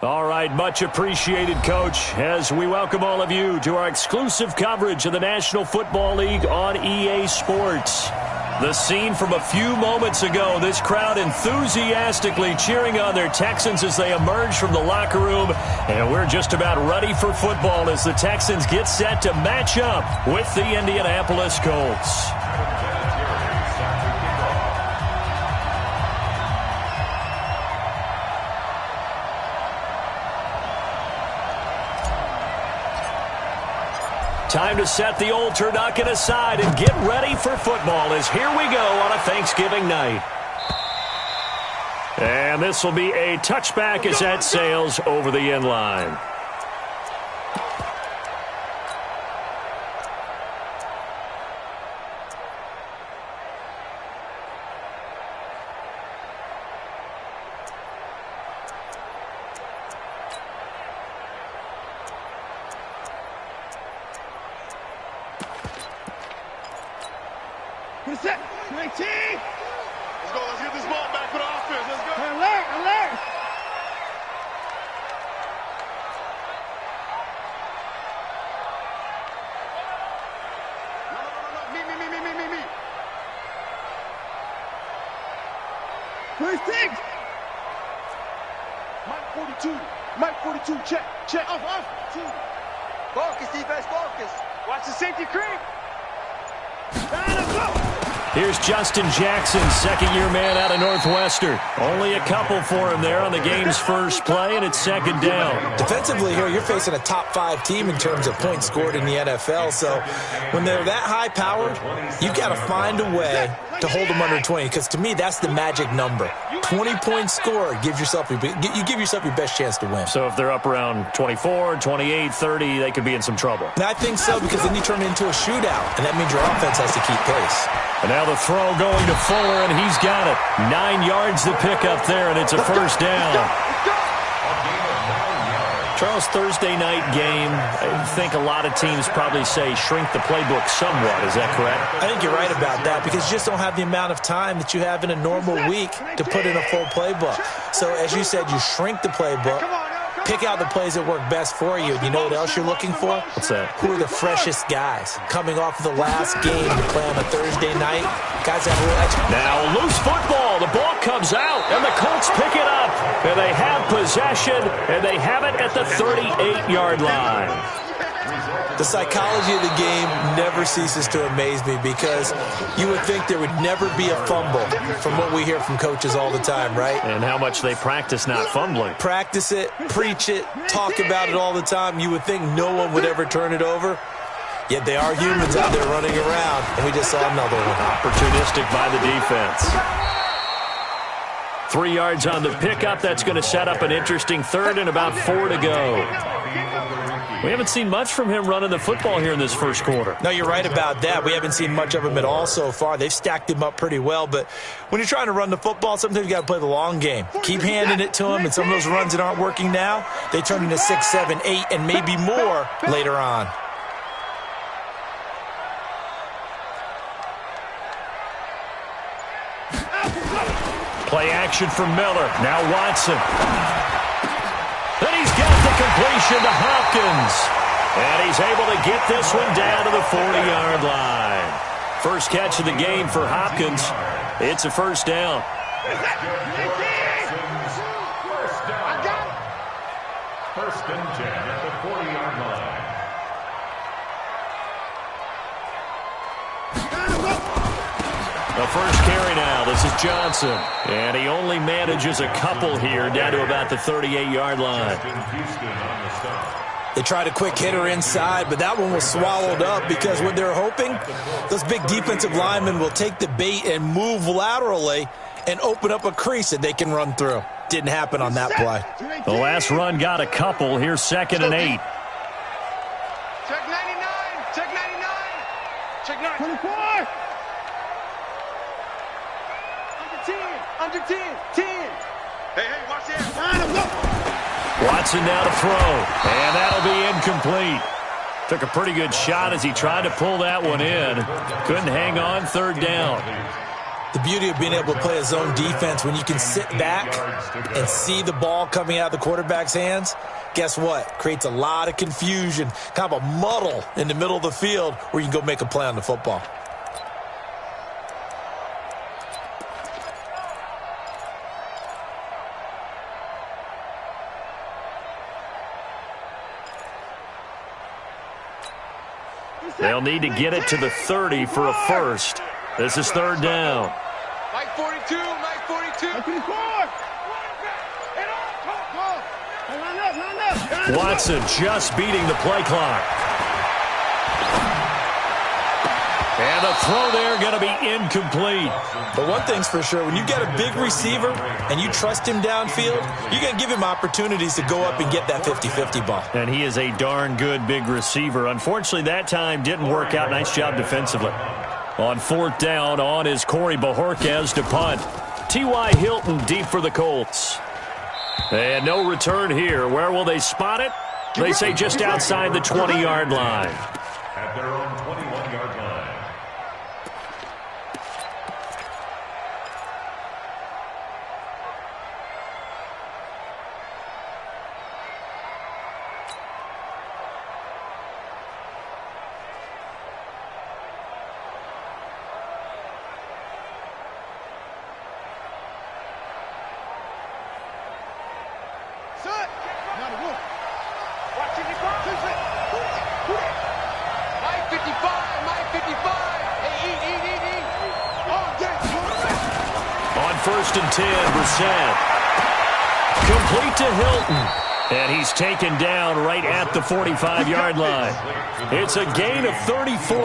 All right, much appreciated, Coach, as we welcome all of you to our exclusive coverage of the National Football League on EA Sports. The scene from a few moments ago, this crowd enthusiastically cheering on their Texans as they emerge from the locker room, and we're just about ready for football as the Texans get set to match up with the Indianapolis Colts. Time to set the old turducken aside and get ready for football as here we go on a Thanksgiving night. And this will be a touchback as that sails over the end line. Set. 19. Let's go. Let's get this ball back for the offense. Let's go. Alert. Alert. No. Me. First thing. Mike 42. Check. Off. 2. Focus, defense, focus. Watch the safety creep. Here's Justin Jackson, second-year man out of Northwestern. Only a couple for him there on the game's first play, and it's second down. Defensively here, you're facing a top-5 team in terms of points scored in the NFL. So when they're that high-powered, you've got to find a way to hold them under 20, because to me, that's the magic number. 20 points scored, you give yourself your best chance to win. So if they're up around 24, 28, 30, they could be in some trouble. And I think so, because then you turn it into a shootout, and that means your offense has to keep pace. And now the throw going to Fuller, and he's got it. 9 yards to pick up there, and it's a first down. Charles, Thursday night game, I think a lot of teams probably say shrink the playbook somewhat. Is that correct? I think you're right about that, because you just don't have the amount of time that you have in a normal week to put in a full playbook. So as you said, you shrink the playbook, pick out the plays that work best for you. You know what else you're looking for? What's that? Who are the freshest guys coming off of the last game to play on a Thursday night? Guys that have a little extra. Now loose football. The ball comes out, and the Colts pick it up. And they have possession, and they have it at the 38-yard line. The psychology of the game never ceases to amaze me, because you would think there would never be a fumble from what we hear from coaches all the time, right? And how much they practice not fumbling. Practice it, preach it, talk about it all the time. You would think no one would ever turn it over. Yet they are humans out there running around, and we just saw another one. Opportunistic by the defense. 3 yards on the pickup. That's going to set up an interesting third and about 4 to go. We haven't seen much from him running the football here in this first quarter. No, you're right about that. We haven't seen much of him at all so far. They've stacked him up pretty well, but when you're trying to run the football, sometimes you got to play the long game. Keep handing it to him, and some of those runs that aren't working now, they turn into 6, 7, 8, and maybe more later on. Play action for Miller. Now Watson. And he's got the completion to Hopkins. And he's able to get this one down to the 40-yard line. First catch of the game for Hopkins. It's a first down. First and 10 at the 40-yard line. The first carry now. This is Johnson. And he only manages a couple here down to about the 38-yard line. They tried a quick hitter inside, but that one was swallowed up, because what they're hoping, those big defensive linemen will take the bait and move laterally and open up a crease that they can run through. Didn't happen on that play. The last run got a couple. Here's 2nd and 8. Check 99. Check 99. Check 94. Under 10. 10. Hey, watch that. Watson now to throw, and that'll be incomplete. Took a pretty good shot as he tried to pull that one in. Couldn't hang on, third down. The beauty of being able to play a zone defense when you can sit back and see the ball coming out of the quarterback's hands, guess what? Creates a lot of confusion, kind of a muddle in the middle of the field where you can go make a play on the football. They'll need to get it to the 30 for a first. This is third down. Mike 42, Mike 42. Watson just beating the play clock. And the throw there going to be incomplete. But one thing's for sure, when you get a big receiver and you trust him downfield, you're going to give him opportunities to go up and get that 50-50 ball. And he is a darn good big receiver. Unfortunately, that time didn't work out. Nice job defensively. On fourth down, on is Corey Bojorquez to punt. T.Y. Hilton deep for the Colts. And no return here. Where will they spot it? They say just outside the 20-yard line. At their own 21-yard line. First and 10, Brissett. Complete to Hilton. And he's taken down right at the 45-yard line. It's a gain of 34.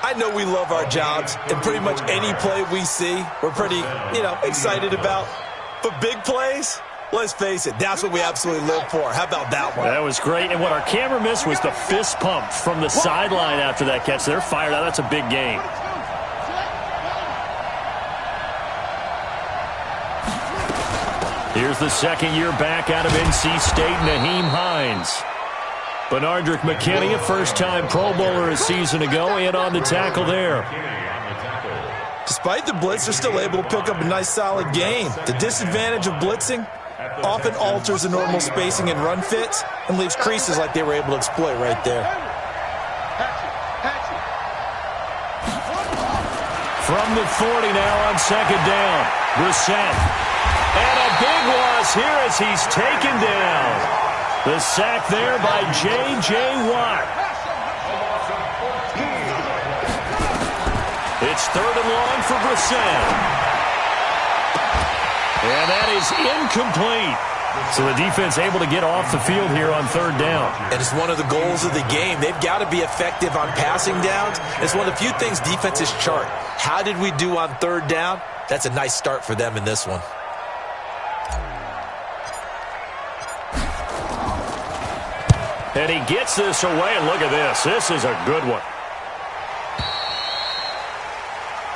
I know we love our jobs, and pretty much any play we see, we're pretty, excited about. But big plays, let's face it, that's what we absolutely live for. How about that one? That was great. And what our camera missed was the fist pump from the sideline after that catch. They're fired out. That's a big gain. Here's the second-year back out of NC State, Naheem Hines. Benardrick McKinney, a first-time Pro Bowler a season ago, in on the tackle there. Despite the blitz, they're still able to pick up a nice, solid gain. The disadvantage of blitzing often alters the normal spacing and run fits and leaves creases like they were able to exploit right there. From the 40 now on second down, Brissett. And a big loss here as he's taken down. The sack there by J.J. Watt. It's third and long for Brissett. And that is incomplete. So the defense able to get off the field here on third down. And it's one of the goals of the game. They've got to be effective on passing downs. It's one of the few things defenses chart. How did we do on third down? That's a nice start for them in this one. And he gets this away, and look at this. This is a good one.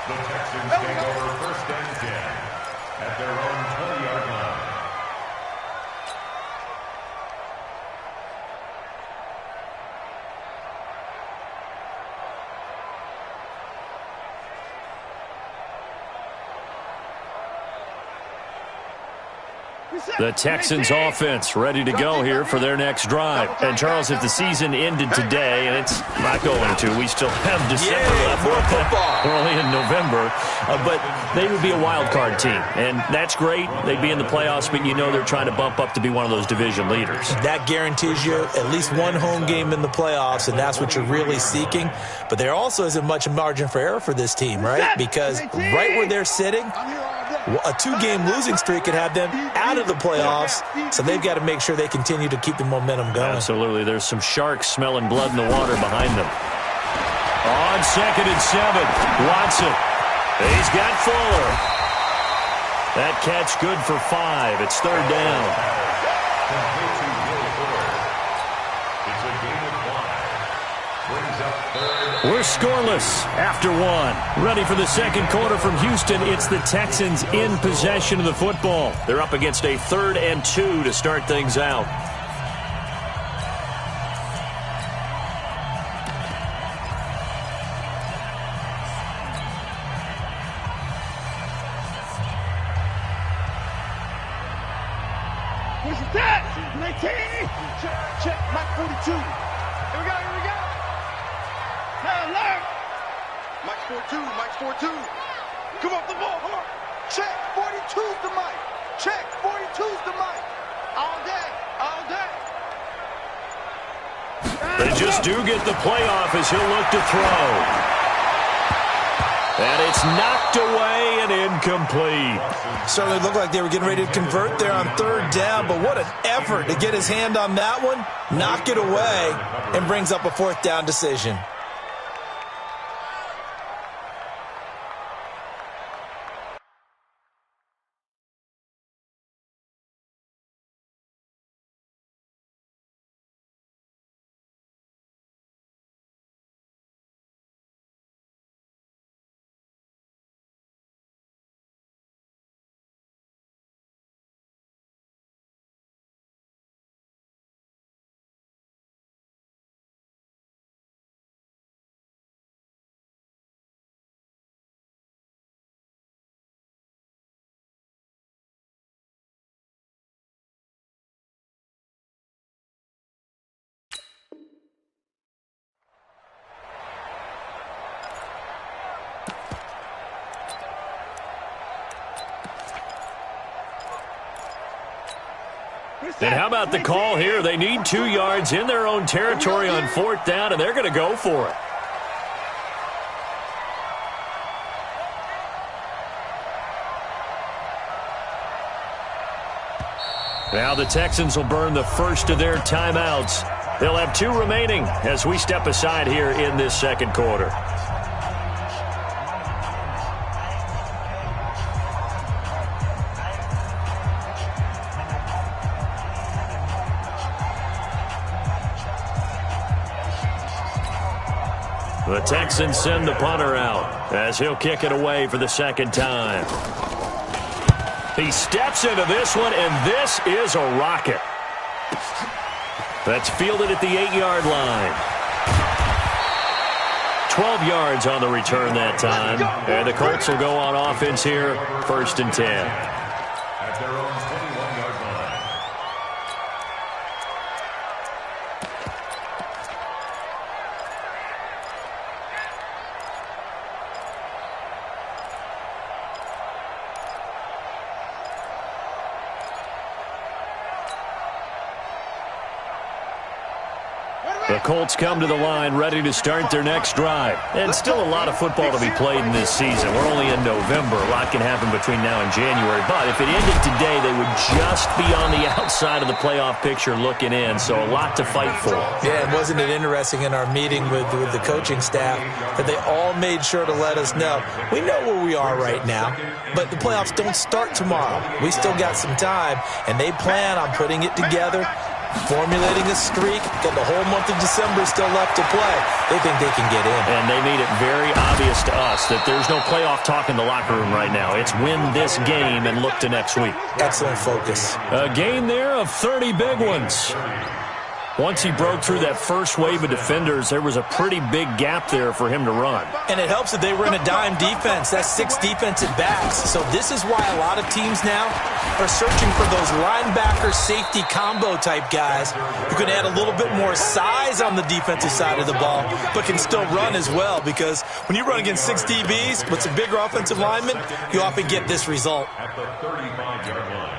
The Texans take over first and 10 at their own 20-yard line. The Texans offense ready to go here for their next drive. And, Charles, if the season ended today, and it's not going to, we still have December left. More football. We're only in November. But they would be a wild card team. And that's great. They'd be in the playoffs, but you know they're trying to bump up to be one of those division leaders. That guarantees you at least one home game in the playoffs, and that's what you're really seeking. But there also isn't much margin for error for this team, right? Because right where they're sitting, a two-game losing streak could have them out of the playoffs, so they've got to make sure they continue to keep the momentum going. Absolutely. There's some sharks smelling blood in the water behind them. On second and 7, Watson. He's got Fuller. That catch good for 5. It's third down. We're scoreless after 1. Ready for the second quarter from Houston. It's the Texans in possession of the football. They're up against a 3rd and 2 to start things out. Set. 19. Check. Mike 42. Here we go. Now alert. Mike 42. Come off the ball. Come on. Check. 42's the mic. Check. 42's the mic. All day. They just do get the playoff as he'll look to throw. And it's knocked away and incomplete. Certainly looked like they were getting ready to convert there on third down, but what an effort to get his hand on that one, knock it away, and brings up a fourth down decision. And how about the call here? They need 2 yards in their own territory on fourth down, and they're going to go for it. Now the Texans will burn the first of their timeouts. They'll have 2 remaining as we step aside here in this second quarter. The Texans send the punter out as he'll kick it away for the second time. He steps into this one, and this is a rocket. That's fielded at the 8-yard line. 12 yards on the return that time. And the Colts will go on offense here, 1st and 10. At their own 21-yard line. The Colts come to the line ready to start their next drive. And still a lot of football to be played in this season. We're only in November. A lot can happen between now and January. But if it ended today, they would just be on the outside of the playoff picture looking in. So a lot to fight for. Yeah, and wasn't it interesting in our meeting with the coaching staff that they all made sure to let us know, we know where we are right now, but the playoffs don't start tomorrow. We still got some time, and they plan on putting it together, formulating a streak, got the whole month of December still left to play. They think they can get in. And they made it very obvious to us that there's no playoff talk in the locker room right now. It's win this game and look to next week. Excellent focus. A game there of 30 big ones. Once he broke through that first wave of defenders, there was a pretty big gap there for him to run. And it helps that they were in a dime defense. That's 6 defensive backs. So this is why a lot of teams now are searching for those linebacker safety combo type guys who can add a little bit more size on the defensive side of the ball, but can still run as well, because when you run against 6 DBs with some bigger offensive linemen, you often get this result. At the 35-yard line.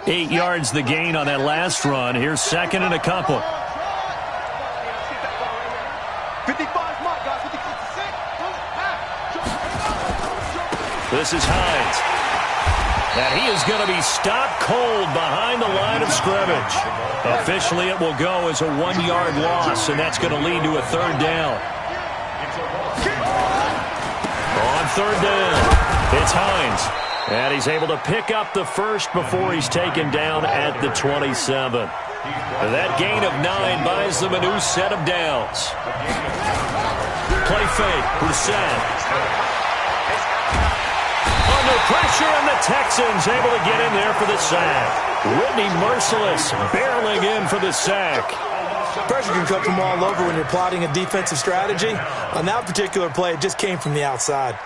8 yards the gain on that last run. Here's second and a couple. 55 mark, guys. 56. This is Hines. And he is going to be stopped cold behind the line of scrimmage. Officially, it will go as a 1-yard loss, and that's going to lead to a third down. On third down, it's Hines. And he's able to pick up the first before he's taken down at the 27. That gain of 9 buys them a new set of downs. Play fake, Brissett. Under pressure, and the Texans able to get in there for the sack. Whitney Merciless barreling in for the sack. Pressure can come from all over when you're plotting a defensive strategy. On that particular play, it just came from the outside.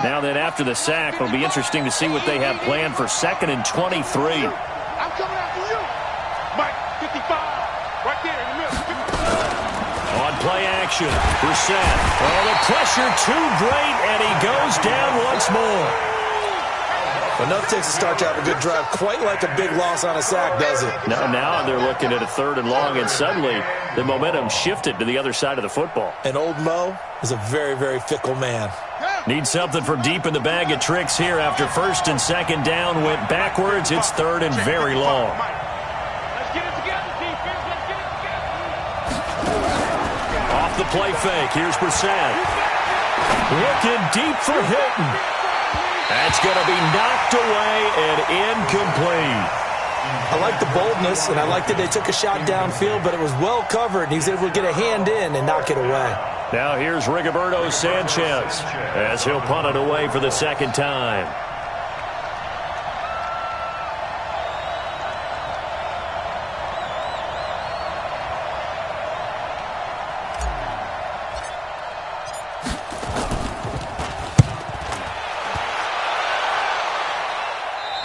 Now then, after the sack, it'll be interesting to see what they have planned for 2nd and 23. I'm coming after you. play action. Brissett. Oh, the pressure too great, and he goes down once more. Enough takes a start to have a good drive. Quite like a big loss on a sack, does it? Now they're looking at a 3rd and long, and suddenly the momentum shifted to the other side of the football. And old Mo is a very, very fickle man. Need something from deep in the bag of tricks here after 1st and 2nd down went backwards. It's 3rd and very long. Let's get it together, defense. Let's get it together. Off the play fake. Here's Brissett. Looking deep for Hilton. That's going to be knocked away and incomplete. I like the boldness, and I like that they took a shot downfield, but it was well covered, and he's able to get a hand in and knock it away. Now here's Rigoberto Sanchez as he'll punt it away for the 2nd time.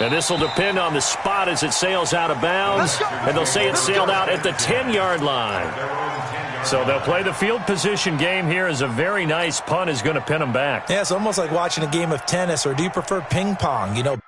And this will depend on the spot as it sails out of bounds. And they'll say it sailed out at the 10-yard line. So they'll play the field position game here as a very nice punt is going to pin them back. Yeah, it's almost like watching a game of tennis, or do you prefer ping pong? You know,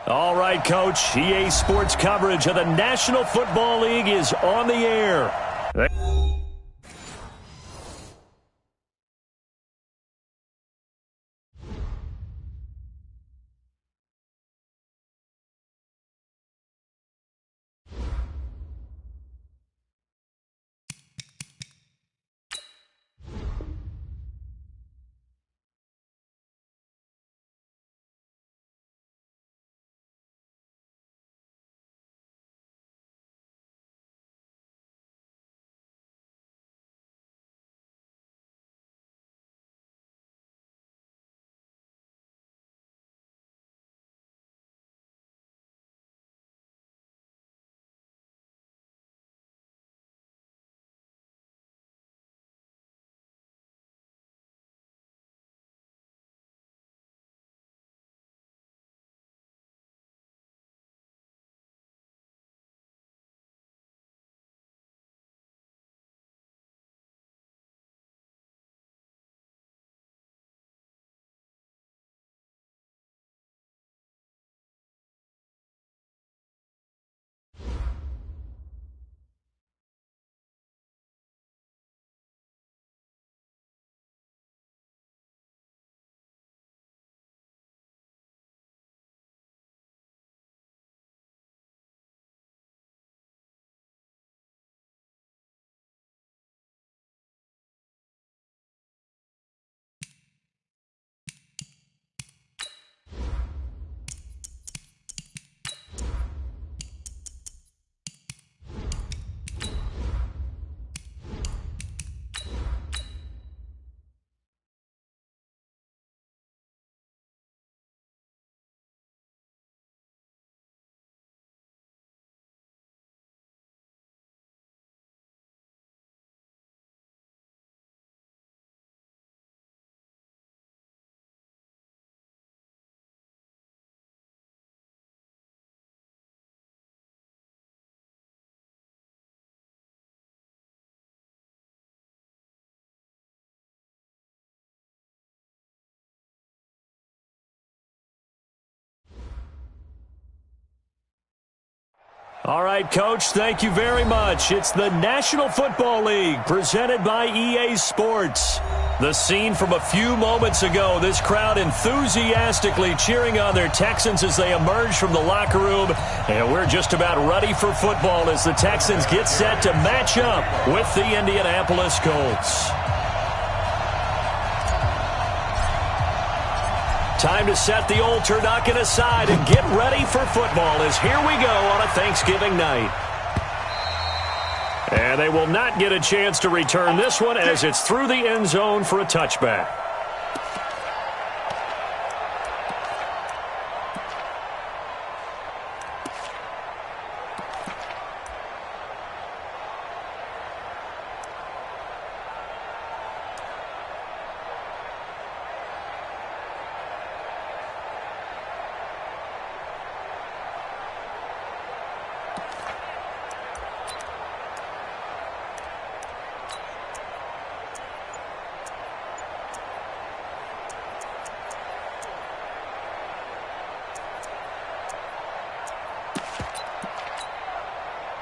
All right, Coach. EA Sports coverage of the National Football League is on the air. All right, Coach, thank you very much. It's the National Football League presented by EA Sports. The scene from a few moments ago, this crowd enthusiastically cheering on their Texans as they emerge from the locker room. And we're just about ready for football as the Texans get set to match up with the Indianapolis Colts. Time to set the old turducken aside and get ready for football as here we go on a Thanksgiving night. And they will not get a chance to return this one as it's through the end zone for a touchback.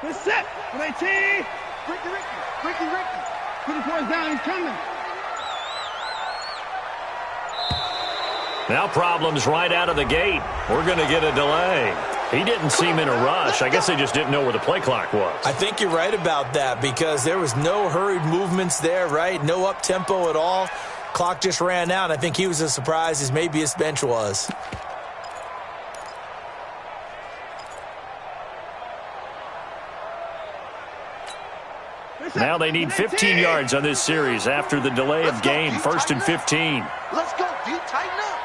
They're set. With 18. Ricky. 24's down. He's coming. Now problems right out of the gate. We're going to get a delay. He didn't seem in a rush. I guess they just didn't know where the play clock was. I think you're right about that because there was no hurried movements there, right? No up-tempo at all. Clock just ran out. I think he was as surprised as maybe his bench was. Now they need 15 yards on this series after the delay of game. 1st and 15. Let's go, D. Tighten up.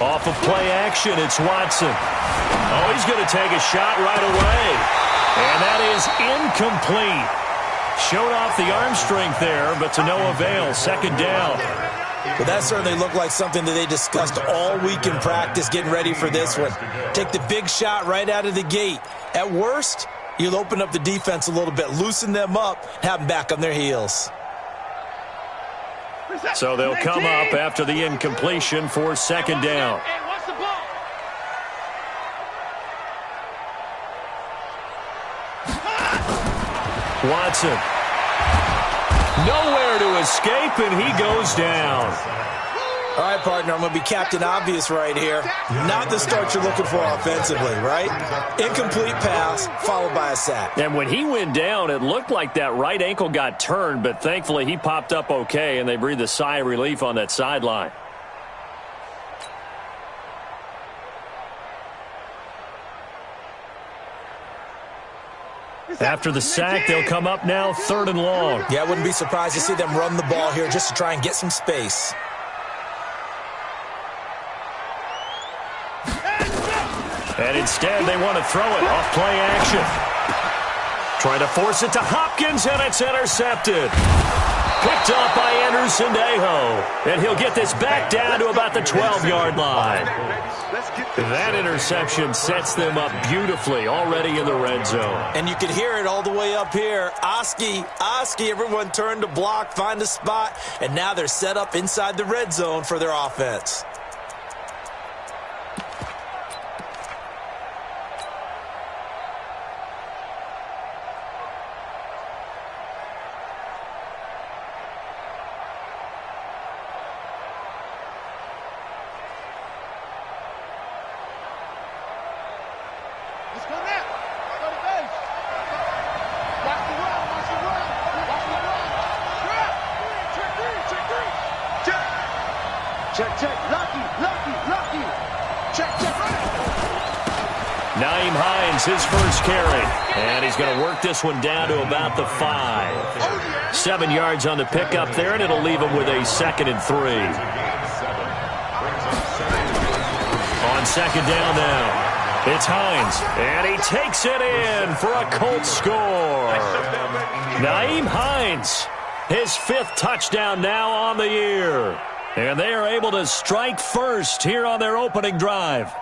Off of play action, it's Watson. Oh, he's going to take a shot right away. And that is incomplete. Showed off the arm strength there, but to no avail. 2nd down. Well, that certainly looked like something that they discussed all week in practice getting ready for this one. Take the big shot right out of the gate. At worst, you'll open up the defense a little bit, loosen them up, have them back on their heels. So they'll come up after the incompletion for second down. And what's the ball? Watson. Nowhere to escape, and he goes down. All right, partner, I'm going to be Captain Obvious right here. Not the start you're looking for offensively, right? Incomplete pass, followed by a sack. And when he went down, it looked like that right ankle got turned, but thankfully he popped up okay, and they breathed a sigh of relief on that sideline. After the sack, they'll come up now 3rd and long. Yeah, I wouldn't be surprised to see them run the ball here just to try and get some space. And instead, they want to throw it off play action. Trying to force it to Hopkins, and it's intercepted. Picked off by Anderson-Dejo. And he'll get this back down to about the 12-yard line. That interception sets them up beautifully already in the red zone. And you can hear it all the way up here. Oski, everyone turned to block, find a spot, and now they're set up inside the red zone for their offense. His first carry, and he's going to work this one down to about the 5. 7 yards on the pickup there, and it'll leave him with a 2nd and 3. On second down now, it's Hines, and he takes it in for a Colts score. Nyheim Hines, his 5th touchdown now on the year, and they are able to strike first here on their opening drive.